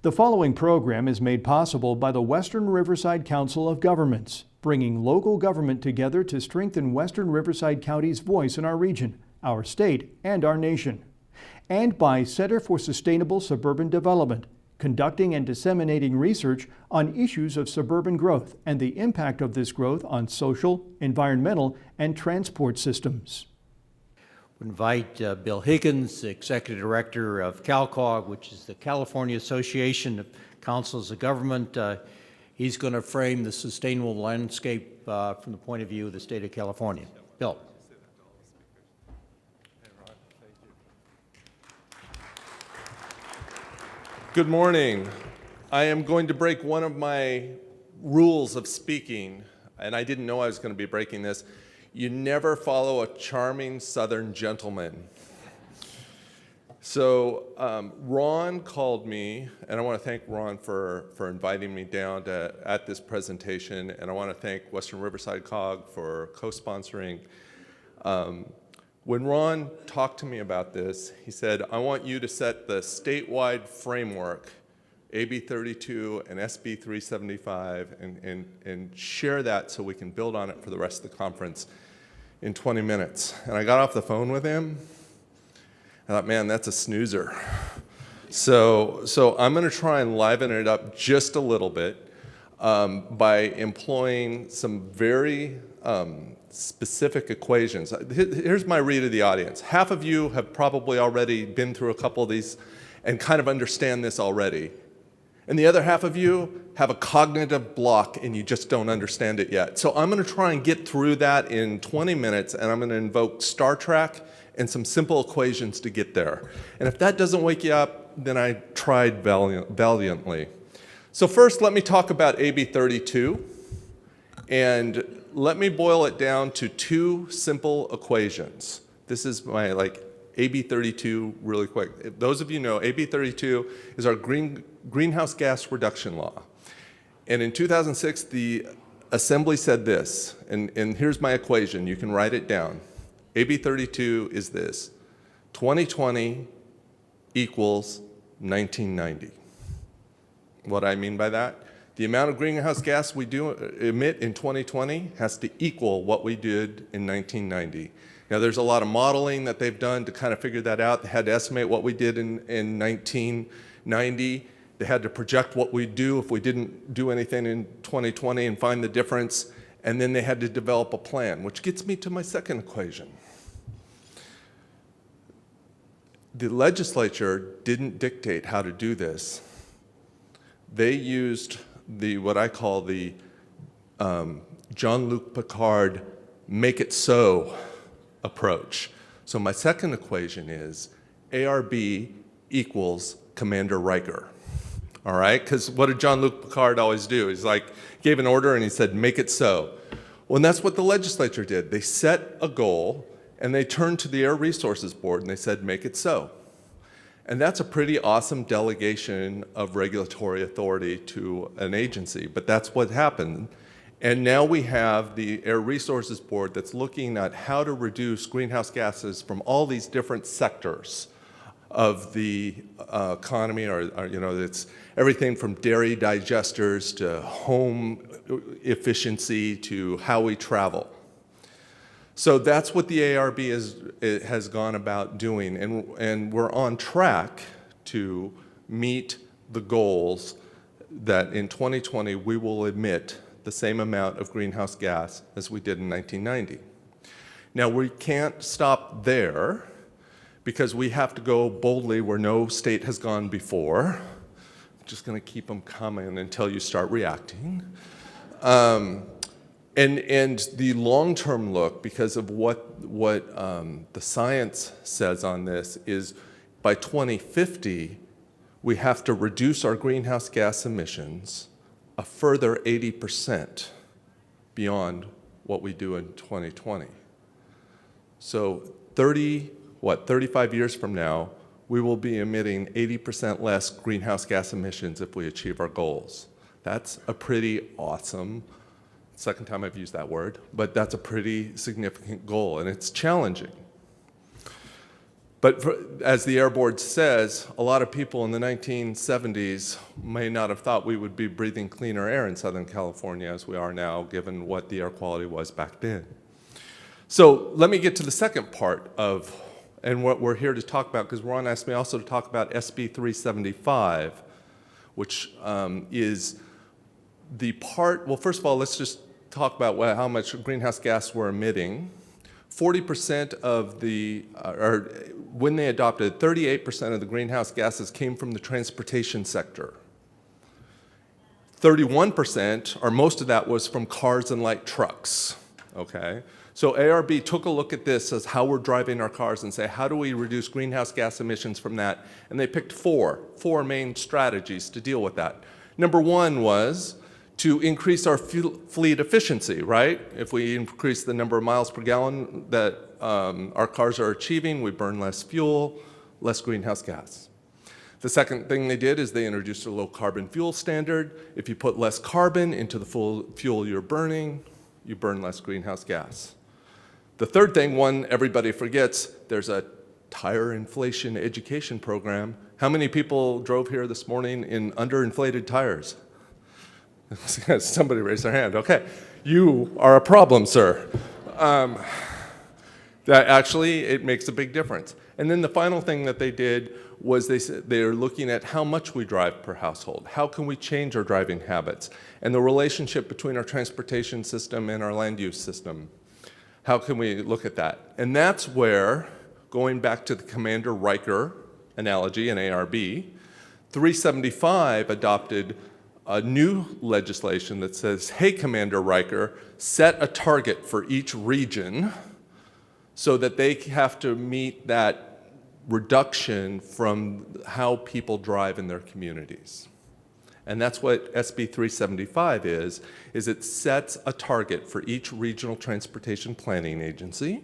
The following program is made possible by the Western Riverside Council of Governments, bringing local government together to strengthen Western Riverside County's voice in our region, our state, and our nation. And by Center for Sustainable Suburban Development, conducting and disseminating research on issues of suburban growth and the impact of this growth on social, environmental, and transport systems. We invite Bill Higgins, Executive Director of CalCog, which is the California Association of Councils of Government. He's going to frame the sustainable landscape from the point of view of the state of California. Bill. Good morning. I am going to break one of my rules of speaking, and I didn't know I was going to be breaking this. You never follow a charming Southern gentleman. So Ron called me, and I want to thank Ron for inviting me down at this presentation, and I want to thank Western Riverside COG for co-sponsoring. When Ron talked to me about this, he said, I want you to set the statewide framework, AB 32 and SB 375, and share that so we can build on it for the rest of the conference in 20 minutes. And I got off the phone with him. I thought, man, that's a snoozer. So I'm going to try and liven it up just a little bit by employing some very specific equations. Here's my read of the audience. Half of you have probably already been through a couple of these and kind of understand this already. And the other half of you have a cognitive block and you just don't understand it yet. So I'm going to try and get through that in 20 minutes, and I'm going to invoke Star Trek and some simple equations to get there. And if that doesn't wake you up, then I tried valiantly. So first, let me talk about AB 32, and let me boil it down to two simple equations. This is my AB 32 really quick. If those of you know, AB 32 is our greenhouse gas reduction law. And in 2006, the Assembly said this, and here's my equation. You can write it down. AB 32 is this: 2020 equals 1990. What I mean by that? The amount of greenhouse gas we do emit in 2020 has to equal what we did in 1990. Now, there's a lot of modeling that they've done to kind of figure that out. They had to estimate what we did in 1990. They had to project what we'd do if we didn't do anything in 2020 and find the difference. And then they had to develop a plan, which gets me to my second equation. The legislature didn't dictate how to do this. They used what I call the Jean-Luc Picard make it so approach. So my second equation is ARB equals Commander Riker. All right, because what did Jean-Luc Picard always do? He's like, gave an order and he said, make it so. Well, and that's what the legislature did. They set a goal and they turned to the Air Resources Board and they said, make it so. And that's a pretty awesome delegation of regulatory authority to an agency, but that's what happened. And now we have the Air Resources Board that's looking at how to reduce greenhouse gases from all these different sectors of the economy, or it's everything from dairy digesters to home efficiency to how we travel. So that's what the ARB has gone about doing, and we're on track to meet the goals that in 2020 we will emit the same amount of greenhouse gas as we did in 1990. Now, we can't stop there because we have to go boldly where no state has gone before. I'm just going to keep them coming until you start reacting. And the long-term look, because of what the science says on this, is by 2050, we have to reduce our greenhouse gas emissions a further 80% beyond what we do in 2020. So 35 years from now, we will be emitting 80% less greenhouse gas emissions if we achieve our goals. That's a pretty awesome, second time I've used that word, but that's a pretty significant goal, and it's challenging. But as the Air Board says, a lot of people in the 1970s may not have thought we would be breathing cleaner air in Southern California as we are now, given what the air quality was back then. So let me get to the second part of, and what we're here to talk about, because Ron asked me also to talk about SB 375, which is the part, well, first of all, let's just talk about how much greenhouse gas we're emitting. 40% of the, or when they adopted, 38% of the greenhouse gases came from the transportation sector. 31%, or most of that, was from cars and light trucks, okay? So ARB took a look at this as how we're driving our cars and say, how do we reduce greenhouse gas emissions from that? And they picked four main strategies to deal with that. Number one was to increase our fleet efficiency, right? If we increase the number of miles per gallon that our cars are achieving, we burn less fuel, less greenhouse gas. The second thing they did is they introduced a low carbon fuel standard. If you put less carbon into the fuel you're burning, you burn less greenhouse gas. The third thing, one everybody forgets, there's a tire inflation education program. How many people drove here this morning in underinflated tires? Somebody raised their hand. Okay, you are a problem, sir. That actually, it makes a big difference. And then the final thing that they did was they said they're looking at how much we drive per household. How can we change our driving habits? And the relationship between our transportation system and our land use system. How can we look at that? And that's where, going back to the Commander Riker analogy in ARB, 375 adopted a new legislation that says, hey, Commander Riker, set a target for each region so that they have to meet that reduction from how people drive in their communities. And that's what SB 375 is it sets a target for each regional transportation planning agency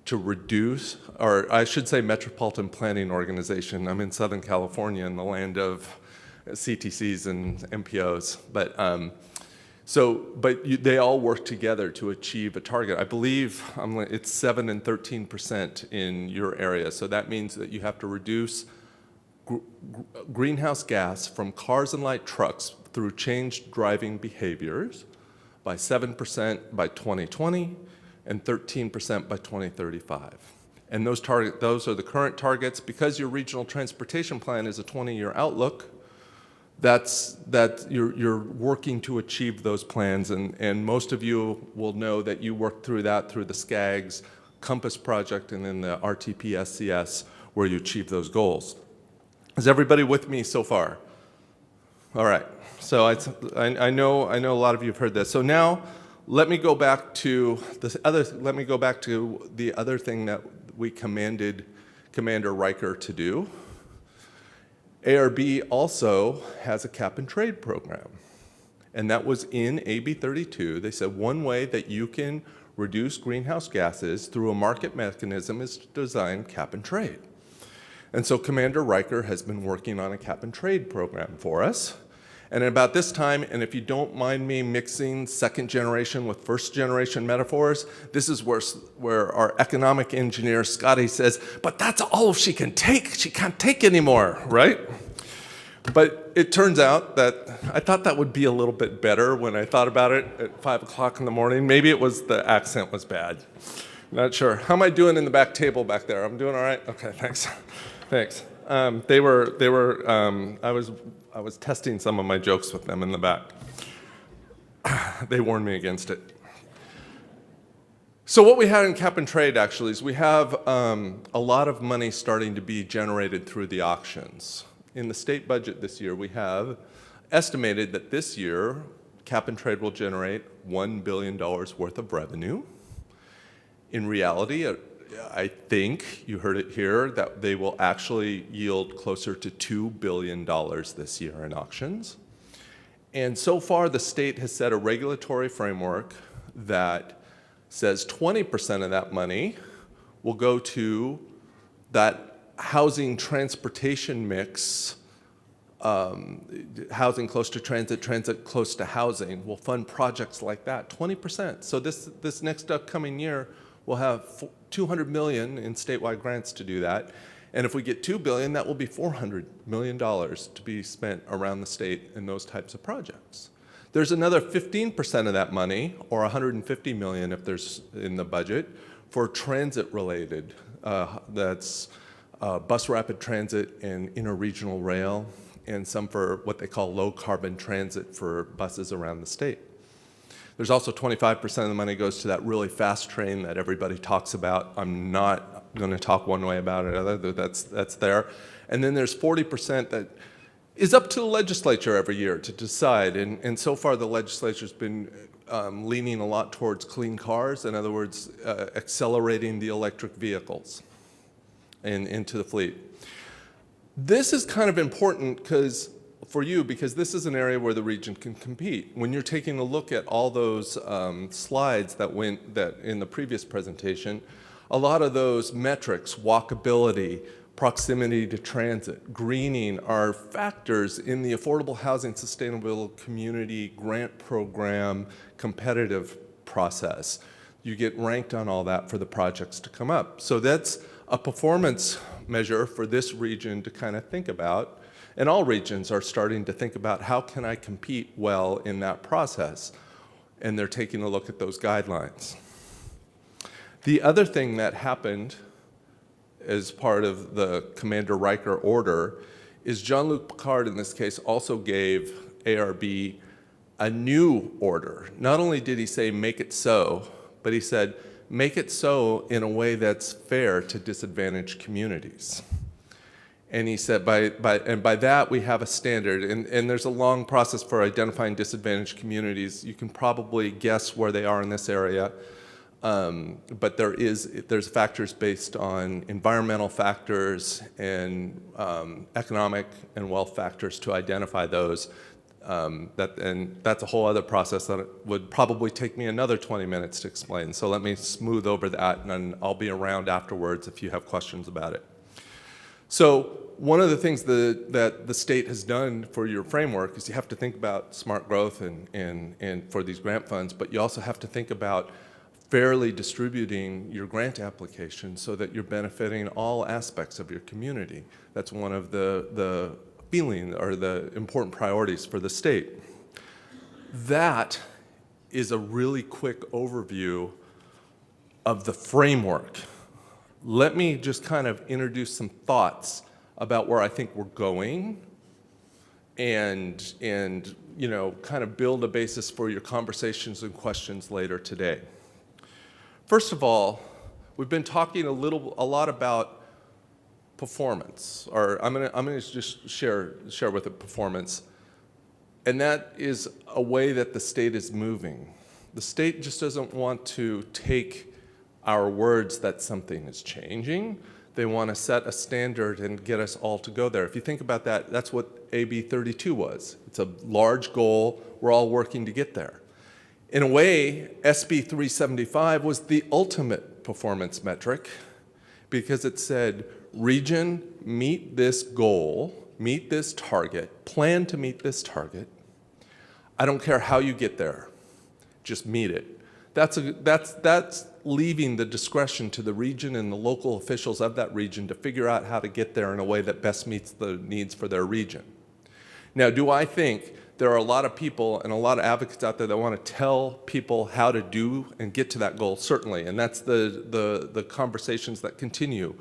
to reduce, or I should say metropolitan planning organization. I'm in Southern California in the land of CTCs and MPOs, but they all work together to achieve a target. I believe it's 7 and 13% in your area, so that means that you have to reduce greenhouse gas from cars and light trucks through changed driving behaviors by 7% by 2020 and 13% by 2035. And those are the current targets. Because your regional transportation plan is a 20-year outlook, that you're working to achieve those plans, and most of you will know that you worked through that through the SCAGS Compass project and then the RTP SCS where you achieve those goals. Is everybody with me so far? All right. So I know a lot of you have heard this. So now let me go back to the other thing that we commanded Commander Riker to do. ARB also has a cap and trade program, and that was in AB 32. They said one way that you can reduce greenhouse gases through a market mechanism is to design cap and trade. And so Commander Riker has been working on a cap and trade program for us. And about this time, and if you don't mind me mixing second generation with first generation metaphors, this is where our economic engineer, Scotty, says, but that's all she can take. She can't take anymore, right? But it turns out that I thought that would be a little bit better when I thought about it at 5 o'clock in the morning. Maybe it was the accent was bad. Not sure. How am I doing in the back table back there? I'm doing all right? Okay, thanks. Thanks. I was testing some of my jokes with them in the back. They warned me against it. So what we had in cap and trade actually is we have a lot of money starting to be generated through the auctions. In the state budget this year, we have estimated that this year cap and trade will generate $1 billion worth of revenue. In reality, I think you heard it here that they will actually yield closer to $2 billion this year in auctions. And so far, the state has set a regulatory framework that says 20% of that money will go to that housing transportation mix, housing close to transit, transit close to housing. We'll fund projects like that, 20%. So this next upcoming year, We'll have $200 million in statewide grants to do that. And if we get $2 billion, that will be $400 million to be spent around the state in those types of projects. There's another 15% of that money, or $150 million if there's in the budget, for transit-related. That's bus rapid transit and interregional rail, and some for what they call low-carbon transit for buses around the state. There's also 25% of the money goes to that really fast train that everybody talks about. I'm not going to talk one way about it, other that's there. And then there's 40% that is up to the legislature every year to decide. And so far, the legislature's been leaning a lot towards clean cars. In other words, accelerating the electric vehicles into the fleet. This is kind of important for you because this is an area where the region can compete. When you're taking a look at all those slides that in the previous presentation, a lot of those metrics, walkability, proximity to transit, greening, are factors in the Affordable Housing Sustainable Community Grant Program competitive process. You get ranked on all that for the projects to come up. So that's a performance measure for this region to kind of think about. And all regions are starting to think about how can I compete well in that process. And they're taking a look at those guidelines. The other thing that happened as part of the Commander Riker order is Jean-Luc Picard, in this case, also gave ARB a new order. Not only did he say, make it so, but he said, make it so in a way that's fair to disadvantaged communities. And he said, by that we have a standard, and there's a long process for identifying disadvantaged communities. You can probably guess where they are in this area. But there's factors based on environmental factors and economic and wealth factors to identify those. And that's a whole other process that would probably take me another 20 minutes to explain. So let me smooth over that, and then I'll be around afterwards if you have questions about it. So one of the things that the state has done for your framework is you have to think about smart growth and for these grant funds, but you also have to think about fairly distributing your grant application so that you're benefiting all aspects of your community. That's one of the feeling or the important priorities for the state. That is a really quick overview of the framework. Let me just kind of introduce some thoughts about where I think we're going and you know, kind of build a basis for your conversations and questions later today. First of all, we've been talking a lot about performance, or I'm gonna just share with it performance, and that is a way that the state is moving. The state just doesn't want to take our words that something is changing. They want to set a standard and get us all to go there. If you think about that, that's what AB 32 was. It's a large goal. We're all working to get there. In a way, SB 375 was the ultimate performance metric because it said, region, meet this goal, meet this target, plan to meet this target. I don't care how you get there, just meet it. That's leaving the discretion to the region and the local officials of that region to figure out how to get there in a way that best meets the needs for their region. Now, do I think there are a lot of people and a lot of advocates out there that want to tell people how to do and get to that goal? Certainly, and that's the conversations that continue.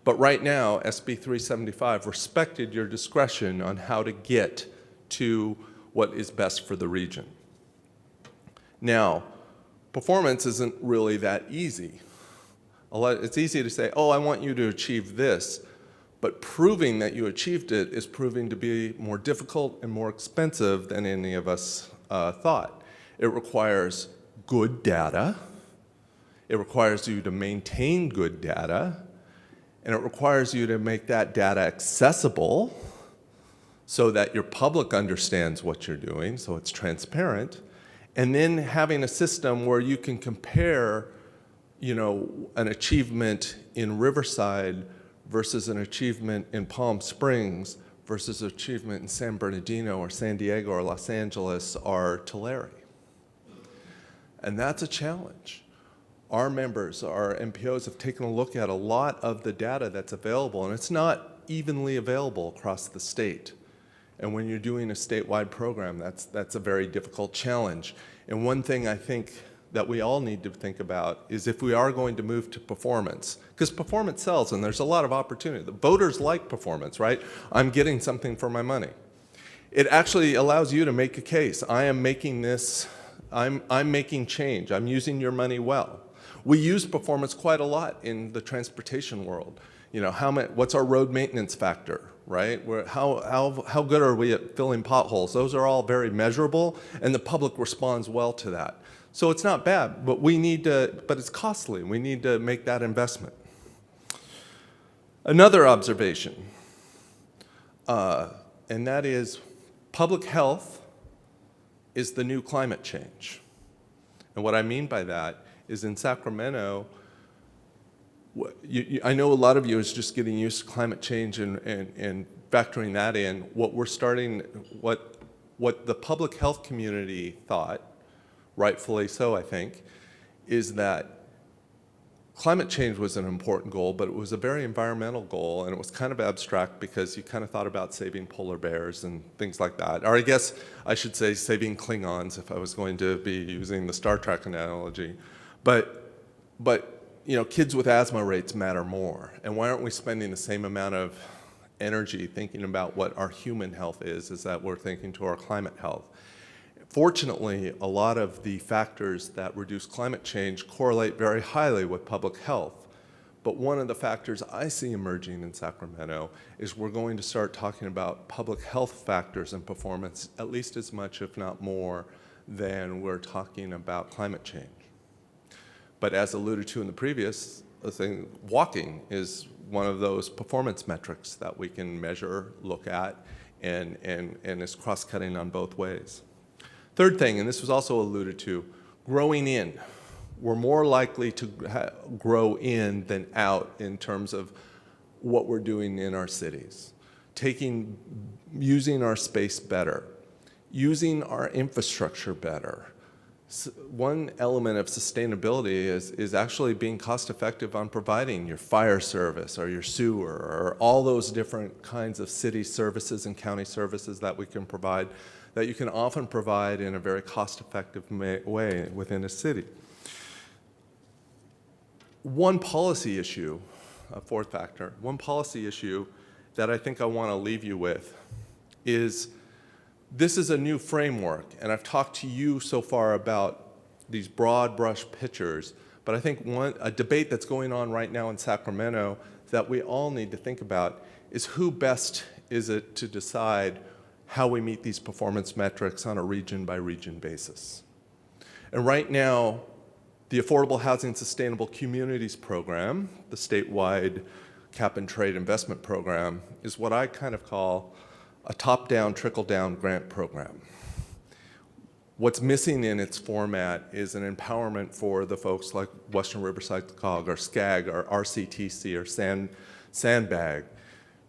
But right now, SB 375 respected your discretion on how to get to what is best for the region. Now, performance isn't really that easy. It's easy to say, oh, I want you to achieve this, but proving that you achieved it is proving to be more difficult and more expensive than any of us thought. It requires good data, it requires you to maintain good data, and it requires you to make that data accessible so that your public understands what you're doing, so it's transparent, and then having a system where you can compare, you know, an achievement in Riverside versus an achievement in Palm Springs versus an achievement in San Bernardino or San Diego or Los Angeles or Tulare. And that's a challenge. our members, our MPOs have taken a look at a lot of the data that's available, and it's not evenly available across the state. And when you're doing a statewide program, that's a very difficult challenge. And one thing I think that we all need to think about is if we are going to move to performance, because performance sells and there's a lot of opportunity. The voters like performance, right? I'm getting something for my money. It actually allows you to make a case. I am making this, I'm making change. I'm using your money well. We use performance quite a lot in the transportation world. You know, what's our road maintenance factor, right? How good are we at filling potholes? Those are all very measurable, and the public responds well to that. So it's not bad, but but it's costly. We need to make that investment. Another observation, and that is public health is the new climate change. And what I mean by that is in Sacramento, I know a lot of you is just getting used to climate change and factoring that in. What the public health community thought, rightfully so I think, is that climate change was an important goal, but it was a very environmental goal, and it was kind of abstract because you kind of thought about saving polar bears and things like that. Or I guess I should say saving Klingons if I was going to be using the Star Trek analogy. But you know, kids with asthma rates matter more. And why aren't we spending the same amount of energy thinking about what our human health is that we're thinking to our climate health? Fortunately, a lot of the factors that reduce climate change correlate very highly with public health. But one of the factors I see emerging in Sacramento is we're going to start talking about public health factors and performance at least as much, if not more, than we're talking about climate change. But as alluded to in the previous thing, walking is one of those performance metrics that we can measure, look at, and is cross-cutting on both ways. Third thing, and this was also alluded to, growing in. We're more likely to grow in than out in terms of what we're doing in our cities. Using our space better, using our infrastructure better. One element of sustainability is actually being cost effective on providing your fire service or your sewer or all those different kinds of city services and county services that we can provide, that you can often provide in a very cost effective way within a city. One policy issue, a fourth factor, one policy issue that I think I want to leave you with is this is a new framework, and I've talked to you so far about these broad brush pictures, but I think a debate that's going on right now in Sacramento that we all need to think about is who best is it to decide how we meet these performance metrics on a region-by-region basis. And right now, the Affordable Housing Sustainable Communities Program, the statewide cap-and-trade investment program, is what I kind of call a top-down, trickle-down grant program. What's missing in its format is an empowerment for the folks like Western Riverside COG or SCAG or RCTC or Sandbag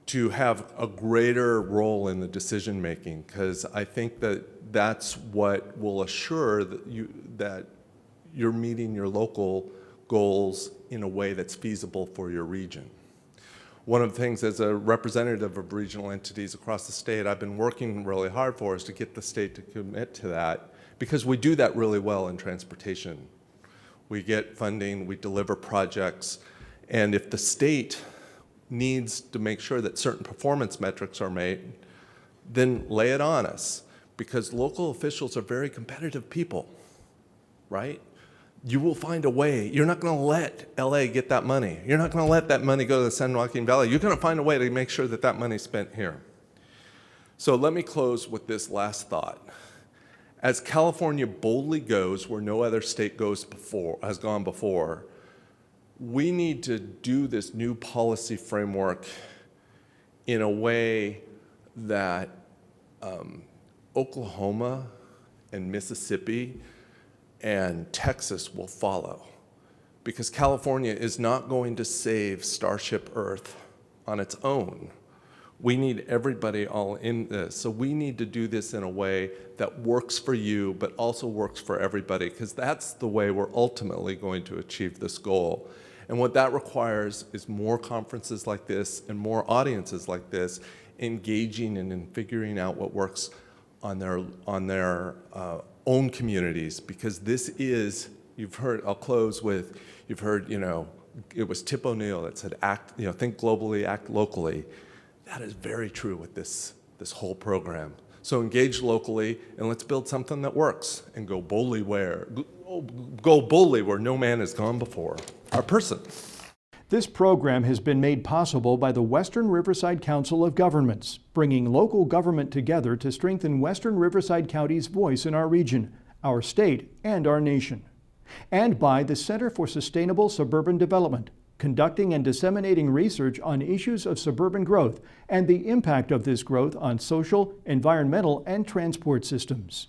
to have a greater role in the decision-making, because I think that that's what will assure that you're meeting your local goals in a way that's feasible for your region. One of the things as a representative of regional entities across the state I've been working really hard for is to get the state to commit to that, because we do that really well in transportation. We get funding, we deliver projects, and if the state needs to make sure that certain performance metrics are made, then lay it on us, because local officials are very competitive people, right? You will find a way. You're not going to let LA get that money. You're not going to let that money go to the San Joaquin Valley. You're going to find a way to make sure that that money's spent here. So let me close with this last thought. As California boldly goes where no other state has gone before, we need to do this new policy framework in a way that Oklahoma and Mississippi and Texas will follow, because California is not going to save Starship Earth on its own. We need everybody all in this. So we need to do this in a way that works for you, but also works for everybody, because that's the way we're ultimately going to achieve this goal. And what that requires is more conferences like this and more audiences like this engaging and in figuring out what works on their own communities, because this is, you've heard, I'll close with, you've heard, it was Tip O'Neill that said, think globally, act locally. That is very true with this whole program. So engage locally, and let's build something that works, and go boldly where no man has gone before. Our person. This program has been made possible by the Western Riverside Council of Governments, bringing local government together to strengthen Western Riverside County's voice in our region, our state, and our nation. And by the Center for Sustainable Suburban Development, conducting and disseminating research on issues of suburban growth and the impact of this growth on social, environmental, and transport systems.